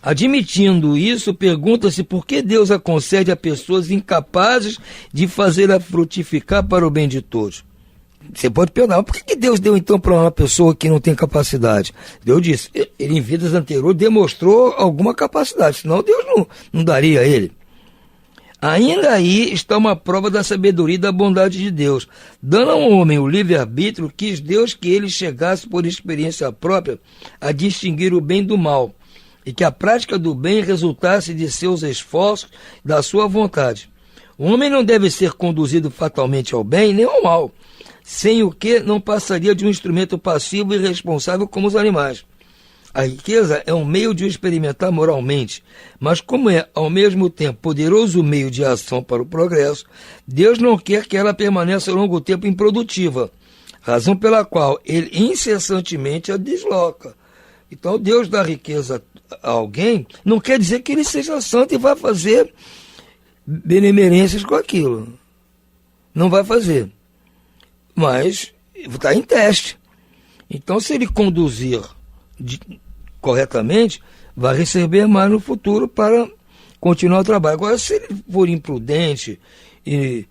Admitindo isso, pergunta-se por que Deus a concede a pessoas incapazes de fazê-la frutificar para o bem de todos. Você pode perguntar, por que Deus deu então para uma pessoa que não tem capacidade? Deus disse, ele em vidas anteriores demonstrou alguma capacidade, senão Deus não daria a ele. Ainda aí está uma prova da sabedoria e da bondade de Deus. Dando ao homem o livre-arbítrio, quis Deus que ele chegasse por experiência própria a distinguir o bem do mal, e que a prática do bem resultasse de seus esforços, da sua vontade. O homem não deve ser conduzido fatalmente ao bem nem ao mal, sem o que não passaria de um instrumento passivo e irresponsável como os animais. A riqueza é um meio de o experimentar moralmente, mas como é, ao mesmo tempo, poderoso meio de ação para o progresso, Deus não quer que ela permaneça ao longo tempo improdutiva, razão pela qual ele incessantemente a desloca. Então, Deus dá riqueza a alguém, não quer dizer que ele seja santo e vai fazer benemerências com aquilo. Não vai fazer. Mas está em teste. Então, se ele conduzir corretamente, vai receber mais no futuro para continuar o trabalho. Agora, se ele for imprudente e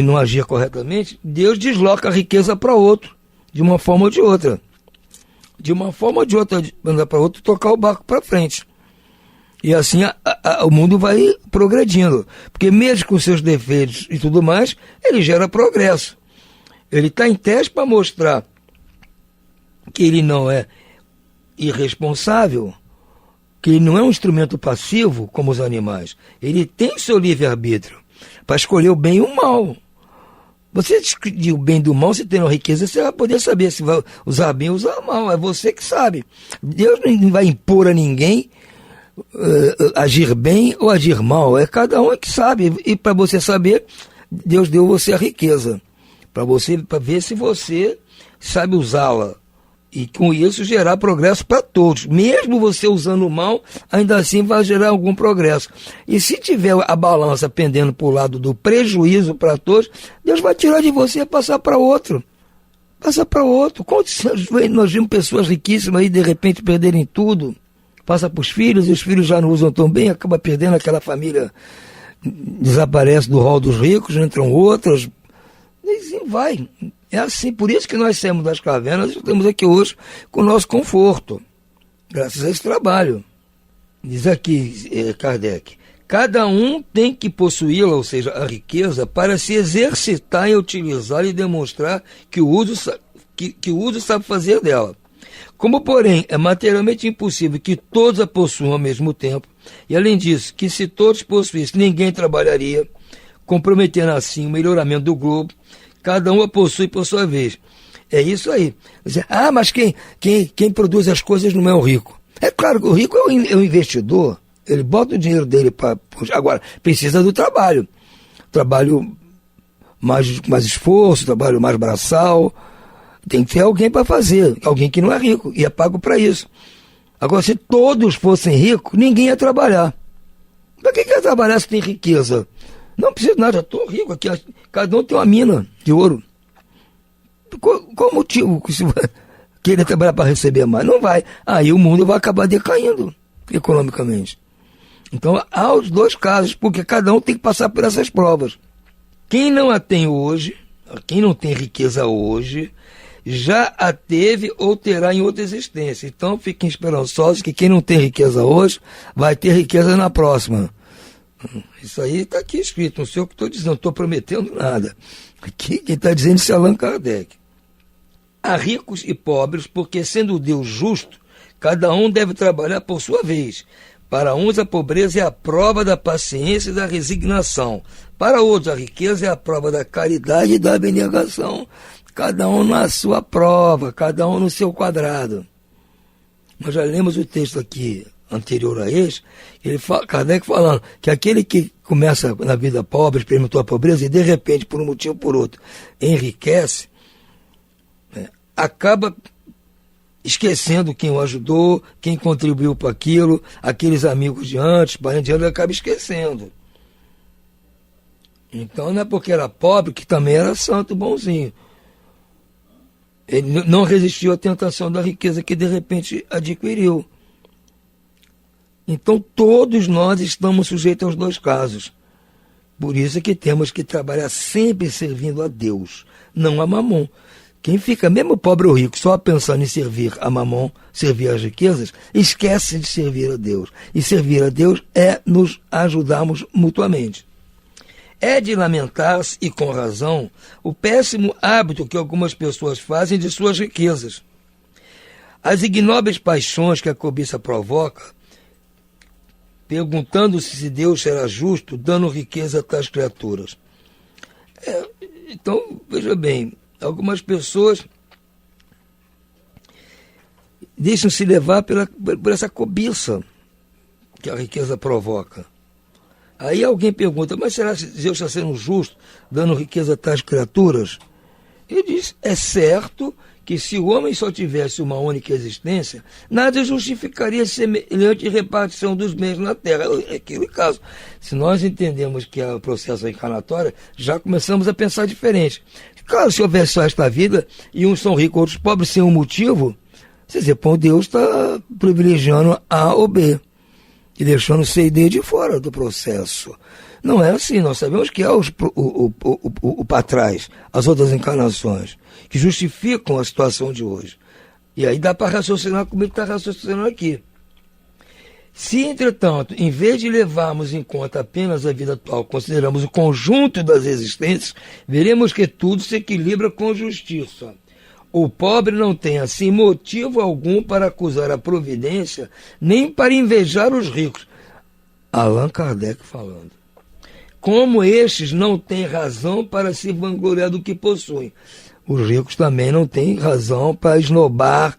não agir corretamente, Deus desloca a riqueza para outro, de uma forma ou de outra. De uma forma ou de outra, mandar para outro, tocar o barco para frente. E assim o mundo vai progredindo. Porque mesmo com seus defeitos e tudo mais, ele gera progresso. Ele está em teste para mostrar que ele não é irresponsável, que ele não é um instrumento passivo como os animais. Ele tem seu livre-arbítrio para escolher o bem e o mal. Você decidir o bem do mal, se tem uma riqueza, você vai poder saber se vai usar bem ou usar mal. É você que sabe. Deus não vai impor a ninguém agir bem ou agir mal. É cada um que sabe. E para você saber, Deus deu você a riqueza. Para ver se você sabe usá-la. E com isso gerar progresso para todos. Mesmo você usando o mal, ainda assim vai gerar algum progresso. E se tiver a balança pendendo para o lado do prejuízo para todos, Deus vai tirar de você e passar para outro. Passar para outro. Nós vimos pessoas riquíssimas aí de repente perderem tudo. Passa para os filhos, e os filhos já não usam tão bem, acaba perdendo, aquela família desaparece do rol dos ricos, entram outras. E assim vai. É assim, por isso que nós saímos das cavernas e estamos aqui hoje com o nosso conforto, graças a esse trabalho. Diz aqui Kardec, cada um tem que possuí-la, ou seja, a riqueza, para se exercitar em utilizar e demonstrar que o uso sabe fazer dela. Como, porém, é materialmente impossível que todos a possuam ao mesmo tempo, e além disso, que se todos possuíssem, ninguém trabalharia, comprometendo assim o melhoramento do globo, cada um a possui por sua vez. É isso aí. Mas quem produz as coisas não é o rico. É claro que o rico é o investidor. Ele bota o dinheiro dele para... Agora, precisa do trabalho. Trabalho mais esforço, trabalho mais braçal. Tem que ter alguém para fazer. Alguém que não é rico e é pago para isso. Agora, se todos fossem ricos, ninguém ia trabalhar. Para que ia trabalhar se tem riqueza? Não precisa de nada, já estou rico aqui. Cada um tem uma mina de ouro. Qual o motivo que você vai querer trabalhar para receber mais? Não vai. Aí o mundo vai acabar decaindo economicamente. Então há os dois casos, porque cada um tem que passar por essas provas. Quem não a tem hoje, quem não tem riqueza hoje, já a teve ou terá em outra existência. Então fiquem esperançosos que quem não tem riqueza hoje vai ter riqueza na próxima. Isso aí está aqui escrito, não sei o que estou dizendo, não estou prometendo nada. Aqui quem está dizendo isso é Allan Kardec. Há ricos e pobres, porque sendo Deus justo, cada um deve trabalhar por sua vez. Para uns a pobreza é a prova da paciência e da resignação. Para outros a riqueza é a prova da caridade e da abnegação. Cada um na sua prova, cada um no seu quadrado. Nós já lemos o texto aqui anterior a este, Kardec falando que aquele que começa na vida pobre, experimentou a pobreza e de repente, por um motivo ou por outro, enriquece, acaba esquecendo quem o ajudou, quem contribuiu para aquilo, aqueles amigos de antes, parentes de antes, acaba esquecendo. Então não é porque era pobre que também era santo, bonzinho. Ele não resistiu à tentação da riqueza que de repente adquiriu. Então todos nós estamos sujeitos aos dois casos. Por isso é que temos que trabalhar sempre servindo a Deus, não a Mamon. Quem fica, mesmo pobre ou rico, só pensando em servir a Mamon, servir as riquezas, esquece de servir a Deus. E servir a Deus é nos ajudarmos mutuamente. É de lamentar-se, e com razão, o péssimo hábito que algumas pessoas fazem de suas riquezas. As ignóbeis paixões que a cobiça provoca, perguntando-se se Deus será justo, dando riqueza a tais criaturas. Então, veja bem, algumas pessoas deixam-se levar por essa cobiça que a riqueza provoca. Aí alguém pergunta, mas será que Deus está sendo justo, dando riqueza a tais criaturas? Ele diz, é certo que se o homem só tivesse uma única existência, nada justificaria semelhante repartição dos bens na Terra. É aquele caso. Se nós entendemos que é o processo reencarnatório, já começamos a pensar diferente. Claro, se houvesse só esta vida, e uns são ricos, outros pobres, sem um motivo, você dizer, pô, Deus está privilegiando A ou B, e deixando C e D de fora do processo. Não é assim, nós sabemos que há o para trás, as outras encarnações, que justificam a situação de hoje. E aí dá para raciocinar como ele está raciocinando aqui. Se, entretanto, em vez de levarmos em conta apenas a vida atual, consideramos o conjunto das existências, veremos que tudo se equilibra com justiça. O pobre não tem, assim, motivo algum para acusar a providência, nem para invejar os ricos. Allan Kardec falando. Como estes não têm razão para se vangloriar do que possuem, os ricos também não têm razão para esnobar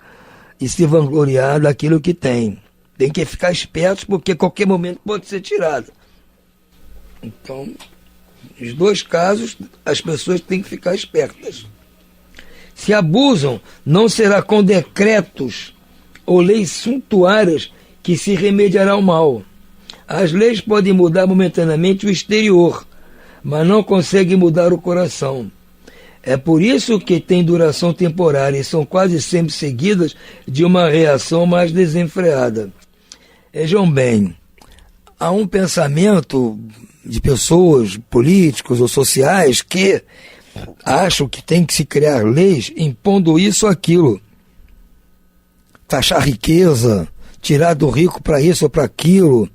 e se vangloriar daquilo que têm. Tem que ficar espertos, porque a qualquer momento pode ser tirado. Então, nos dois casos, as pessoas têm que ficar espertas. Se abusam, não será com decretos ou leis suntuárias que se remediará o mal. As leis podem mudar momentaneamente o exterior, mas não conseguem mudar o coração. É por isso que têm duração temporária e são quase sempre seguidas de uma reação mais desenfreada. Vejam bem, há um pensamento de pessoas, políticos ou sociais, que acham que tem que se criar leis impondo isso ou aquilo. Taxar riqueza, tirar do rico para isso ou para aquilo.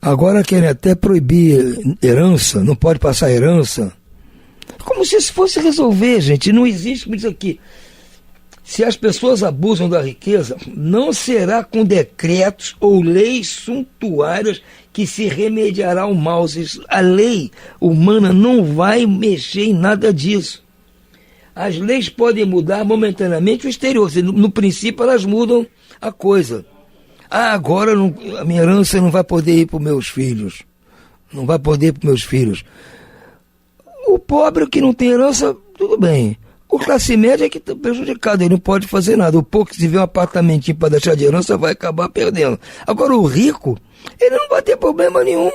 Agora querem até proibir herança, não pode passar herança. Como se isso fosse resolver, gente. Não existe isso aqui. Se as pessoas abusam da riqueza, não será com decretos ou leis suntuárias que se remediará o mal. A lei humana não vai mexer em nada disso. As leis podem mudar momentaneamente o exterior. No princípio, elas mudam a coisa. Agora a minha herança não vai poder ir para os meus filhos. Não vai poder ir para os meus filhos. O pobre que não tem herança, tudo bem. O classe média é que está prejudicado, ele não pode fazer nada. O pouco que se vê um apartamentinho para deixar de herança vai acabar perdendo. Agora o rico, ele não vai ter problema nenhum.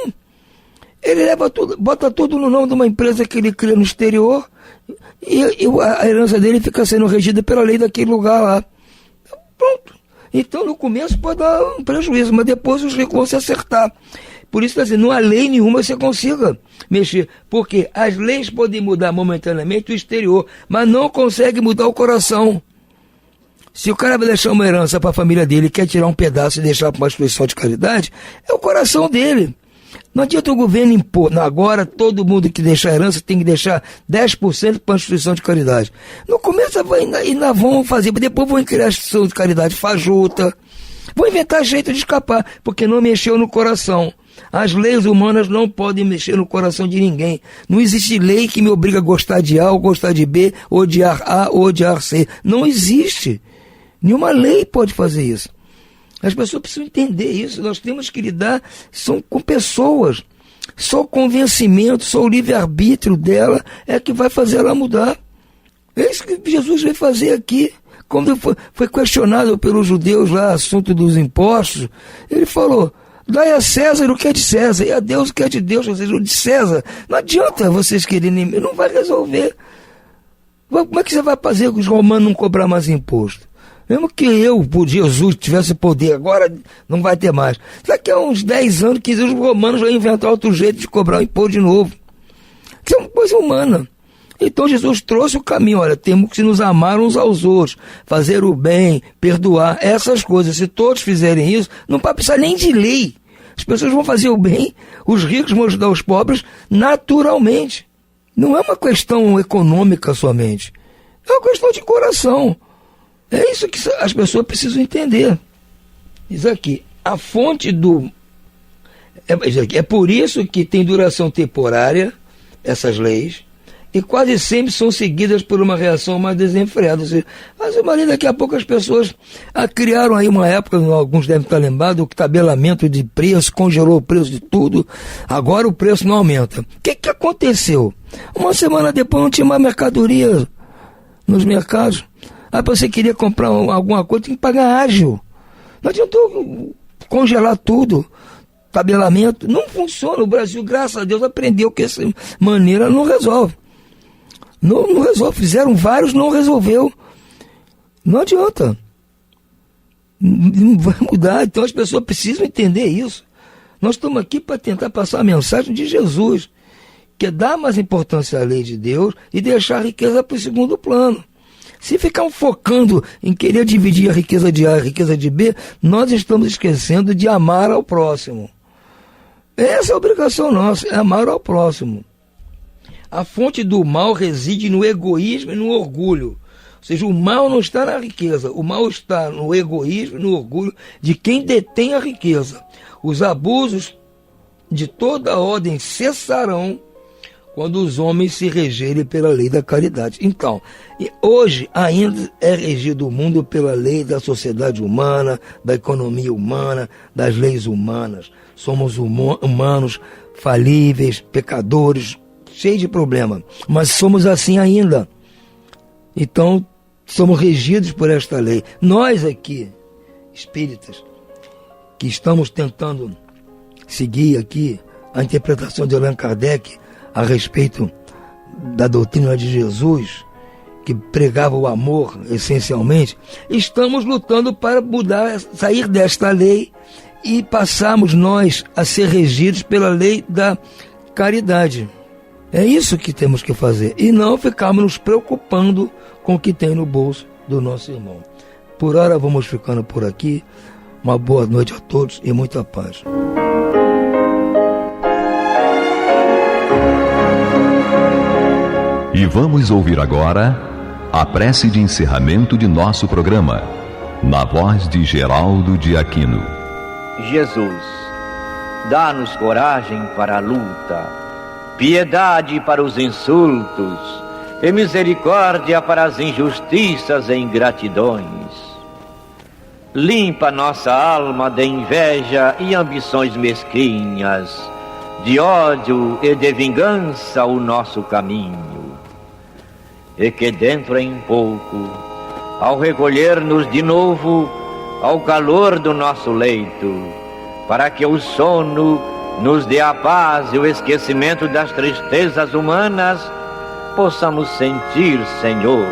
Ele leva tudo, bota tudo no nome de uma empresa que ele cria no exterior e a herança dele fica sendo regida pela lei daquele lugar lá. Pronto. Então no começo pode dar um prejuízo, mas depois os ricos vão se acertar. Por isso, assim, não há lei nenhuma que você consiga mexer. Porque as leis podem mudar momentaneamente o exterior, mas não conseguem mudar o coração. Se o cara vai deixar uma herança para a família dele, quer tirar um pedaço e deixar para uma instituição de caridade, é o coração dele. Não adianta o governo impor. Não, agora todo mundo que deixar herança tem que deixar 10% para a instituição de caridade. No começo ainda vão fazer, depois vão criar a instituição de caridade fajuta. Vão inventar jeito de escapar, porque não mexeu no coração. As leis humanas não podem mexer no coração de ninguém. Não existe lei que me obriga a gostar de A ou gostar de B, odiar A ou odiar C. Não existe. Nenhuma lei pode fazer isso. As pessoas precisam entender isso. Nós temos que lidar com pessoas. Só o convencimento, só o livre-arbítrio dela é que vai fazer ela mudar. É isso que Jesus veio fazer aqui. Quando foi questionado pelos judeus lá, assunto dos impostos, ele falou: dai a César o que é de César, e a Deus o que é de Deus, ou seja, o de César. Não adianta vocês quererem, não vai resolver. Como é que você vai fazer com os romanos não cobrar mais imposto? Mesmo que por Jesus, tivesse poder, agora não vai ter mais. Daqui a uns 10 anos, que os romanos vão inventar outro jeito de cobrar o imposto de novo. Isso é uma coisa humana. Então Jesus trouxe o caminho, olha, temos que nos amar uns aos outros, fazer o bem, perdoar, essas coisas. Se todos fizerem isso, não vai precisar nem de lei. As pessoas vão fazer o bem, os ricos vão ajudar os pobres naturalmente. Não é uma questão econômica somente. É uma questão de coração. É isso que as pessoas precisam entender. Diz aqui, a fonte do... É por isso que tem duração temporária, essas leis, e quase sempre são seguidas por uma reação mais desenfreada. Mas daqui a pouco as pessoas criaram aí uma época, alguns devem estar lembrados, o tabelamento de preço, congelou o preço de tudo, agora o preço não aumenta. O que aconteceu? Uma semana depois não tinha mais mercadoria nos mercados. Aí você queria comprar alguma coisa, tem que pagar ágil. Não adiantou congelar tudo. Tabelamento não funciona. O Brasil, graças a Deus, aprendeu que essa maneira não resolve. Não resolve. Fizeram vários, não resolveu. Não adianta. Não vai mudar. Então as pessoas precisam entender isso. Nós estamos aqui para tentar passar a mensagem de Jesus, que é dar mais importância à lei de Deus e deixar a riqueza para o segundo plano. Se ficar focando em querer dividir a riqueza de A e a riqueza de B, nós estamos esquecendo de amar ao próximo. Essa é a obrigação nossa, é amar ao próximo. A fonte do mal reside no egoísmo e no orgulho. Ou seja, o mal não está na riqueza, o mal está no egoísmo e no orgulho de quem detém a riqueza. Os abusos de toda ordem cessarão quando os homens se regerem pela lei da caridade. Então, hoje ainda é regido o mundo pela lei da sociedade humana, da economia humana, das leis humanas. Somos humanos, falíveis, pecadores, cheios de problema, mas somos assim ainda. Então, somos regidos por esta lei. Nós aqui, espíritas, que estamos tentando seguir aqui a interpretação de Allan Kardec a respeito da doutrina de Jesus, que pregava o amor essencialmente, estamos lutando para mudar, sair desta lei e passarmos nós a ser regidos pela lei da caridade. É isso que temos que fazer, e não ficarmos nos preocupando com o que tem no bolso do nosso irmão. Por hora vamos ficando por aqui. Uma boa noite a todos e muita paz. E vamos ouvir agora a prece de encerramento de nosso programa, na voz de Geraldo de Aquino. Jesus, dá-nos coragem para a luta, piedade para os insultos e misericórdia para as injustiças e ingratidões. Limpa nossa alma de inveja e ambições mesquinhas, de ódio e de vingança o nosso caminho. E que dentro em pouco, ao recolher-nos de novo ao calor do nosso leito, para que o sono nos dê a paz e o esquecimento das tristezas humanas, possamos sentir, Senhor,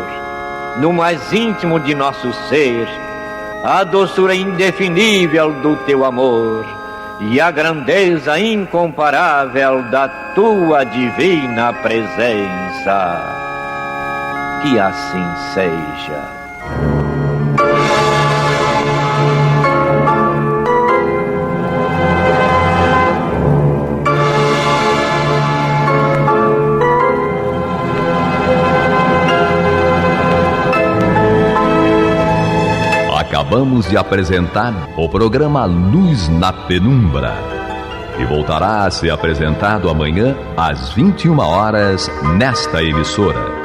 no mais íntimo de nosso ser, a doçura indefinível do Teu amor e a grandeza incomparável da Tua divina presença. Que assim seja. Acabamos de apresentar o programa Luz na Penumbra, que voltará a ser apresentado amanhã às 21 horas nesta emissora.